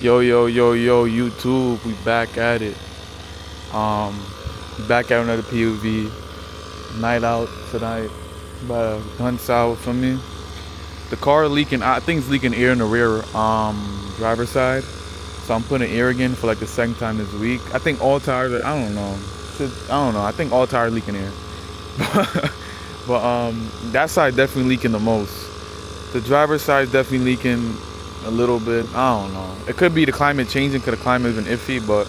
Yo, YouTube, we back at it. Back at another POV. Night out tonight. About a gun south from me. The car leaking, I think it's leaking air in the rear driver's side. So I'm putting air again for like the second time this week. I think all tires, I don't know. I think all tires leaking air. But that side definitely leaking the most. The driver's side is definitely leaking a little bit. I don't know. It could be the climate changing because the climate has been iffy, but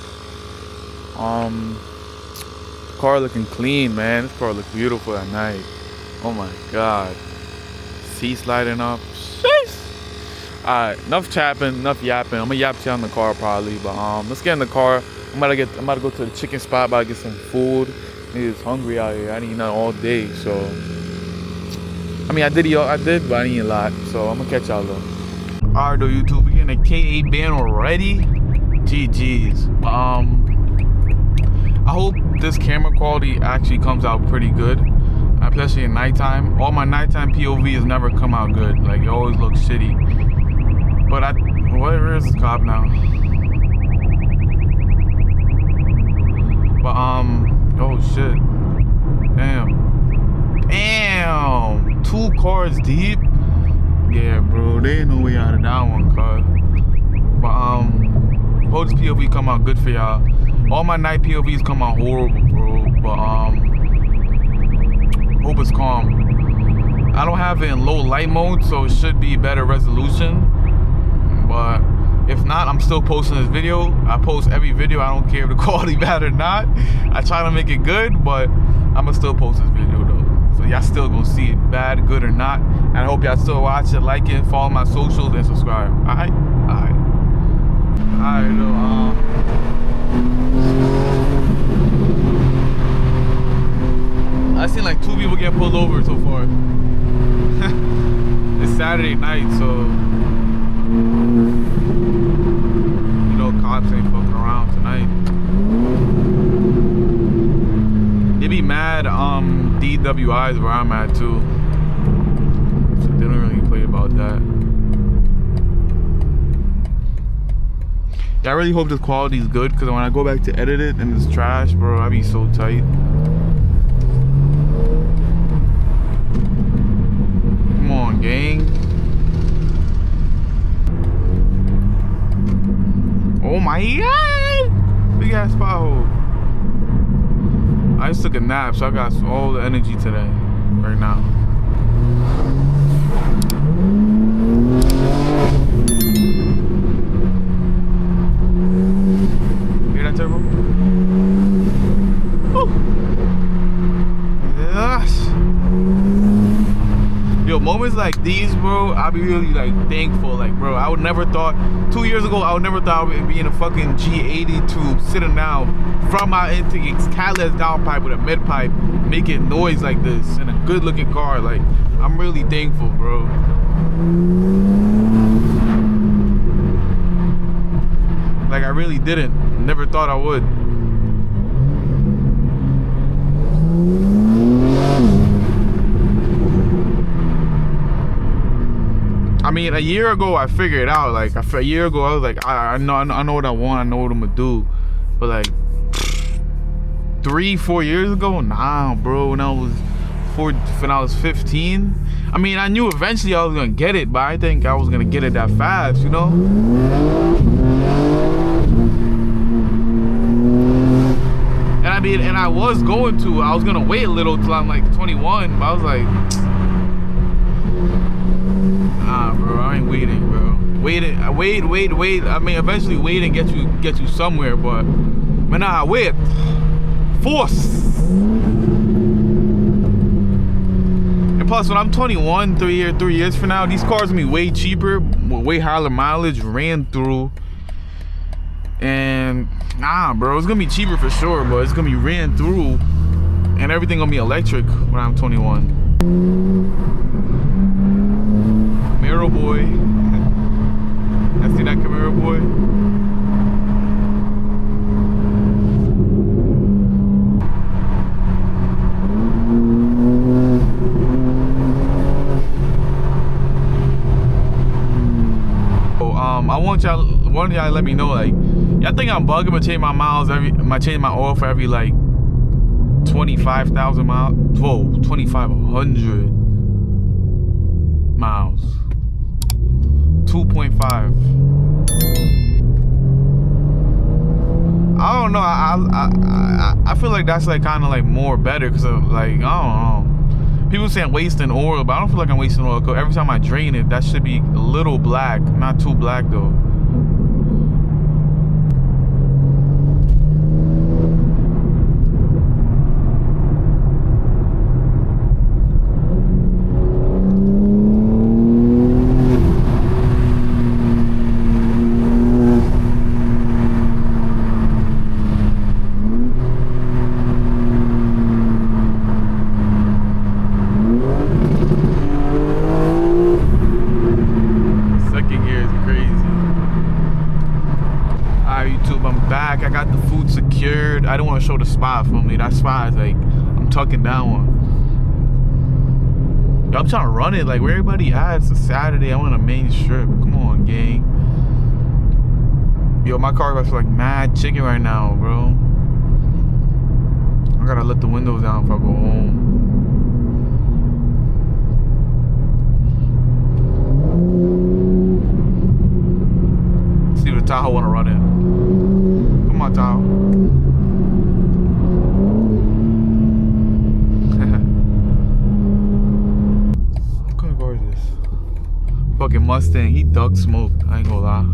car looking clean, man. This car look beautiful at night. Oh my god. Seats lighting up. Alright, enough chapping, enough yapping. I'm gonna yap to you on the car probably, but let's get in the car. I'm about to go to the chicken spot, about to get some food. Niggas hungry out here. I didn't eat nothing all day, so I mean I did, but I didn't eat a lot. So I'm gonna catch y'all though. Alright though, YouTube, we getting a K8 band already. GG's. I hope this camera quality actually comes out pretty good, especially at nighttime. All my nighttime POVs never come out good. Like, it always looks shitty. But where is this cop now? But oh shit. Damn, 2 cars deep. Yeah, bro, they ain't no way out of that one, car. But hope this POV come out good for y'all. All my night POVs come out horrible, bro. But hope it's calm. I don't have it in low light mode, so it should be better resolution. But if not, I'm still posting this video. I post every video. I don't care if the quality bad or not. I try to make it good, but I'ma still post this video though. So y'all still gonna see it, bad, good or not. And I hope y'all still watch it, like it, follow my socials, and subscribe. Alright, though. I seen like 2 people get pulled over so far. It's Saturday night, so you know cops ain't fucking around tonight. They be mad DWIs where I'm at too. So they don't really play about that. Yeah, I really hope this quality is good, because when I go back to edit it and it's trash, bro, I be so tight. Come on, gang. Oh my god! Big ass pothole. I just took a nap, so I got all the energy today, right now. Hear that turbo? Woo! Yes! Yo, moments like these, bro, I be really like thankful. Like, bro, I would never thought 2 years ago, I would never thought I would be in a fucking G80 tube sitting down from my intake catalyst downpipe with a mid pipe, making noise like this in a good looking car. Like, I'm really thankful, bro. Like, I really didn't. Never thought I would. I mean, a year ago I figured it out. Like a year ago I was like, I know what I want. I know what I'm gonna do. But like 3-4 years ago, nah, bro. When I was 15, I mean, I knew eventually I was gonna get it, but I think I was gonna get it that fast, you know. And I mean, and I was going to. I was gonna wait a little till I'm like 21, but I was like, nah, bro, I ain't waiting, bro. Wait. I mean, eventually waiting get you somewhere, but man, nah, wait. Force. And plus, when I'm 21, 3 years from now, these cars gonna be way cheaper, way higher mileage, ran through. And nah, bro, it's gonna be cheaper for sure, but it's gonna be ran through, and everything gonna be electric when I'm 21. Camaro boy. I see that Camaro boy. I want y'all let me know. Like, y'all think I'm bugging, but change my miles change my oil for every like 25,000 miles. Whoa, 2,500 miles. 2.5. I don't know. I feel like that's like kind of like more better because of like, I don't know. People say I'm wasting oil, but I don't feel like I'm wasting oil because every time I drain it, that should be a little black, not too black though. Back, I got the food secured. I don't want to show the spot for me. That spot is like, I'm tucking down one. Yo, I'm trying to run it. Like, where everybody at? It's a Saturday. I'm on a main strip. Come on, gang. Yo, my car is like mad chicken right now, bro. I gotta let the windows down if I go home. Let's see if the Tahoe wanna run it. Come on, Tahoe. What kind of car is this? Fucking Mustang. He duck smoked. I ain't gonna lie.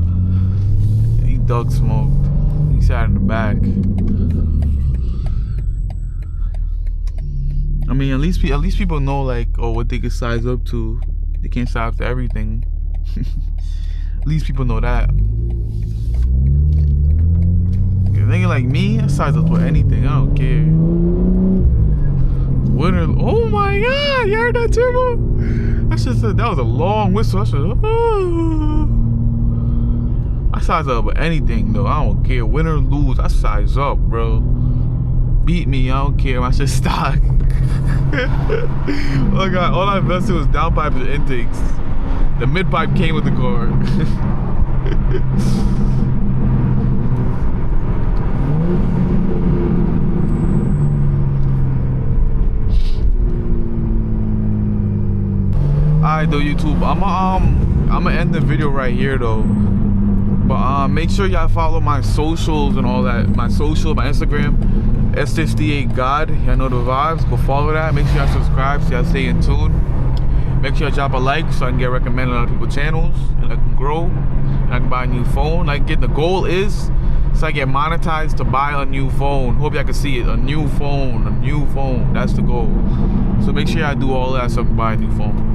He duck smoked. He sat in the back. I mean, at least people know like, oh, what they can size up to. They can't size up to everything. At least people know that. A nigga like me, I size up with anything. I don't care. Winter. Oh my god, you heard that turbo? That was a long whistle. I size up with anything though. I don't care. Win or lose, I size up, bro. Beat me, I don't care. My shit stock. Oh god, all I invested was downpipes and intakes. The mid pipe came with the car. Alright though, YouTube, I'ma end the video right here though. But make sure y'all follow my socials and all that. My Instagram, S68God. Y'all know the vibes. Go follow that. Make sure y'all subscribe so y'all stay in tune. Make sure y'all drop a like so I can get recommended on other people's channels and I can grow and I can buy a new phone. The goal is so I get monetized to buy a new phone. Hope y'all can see it. A new phone. That's the goal. So make sure y'all do all that so I can buy a new phone.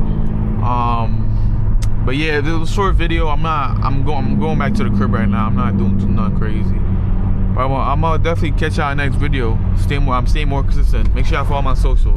But yeah, this was a short video. I'm going back to the crib right now. I'm not doing nothing crazy. But I'm gonna definitely catch y'all in the next video. I'm staying more consistent. Make sure y'all follow my socials.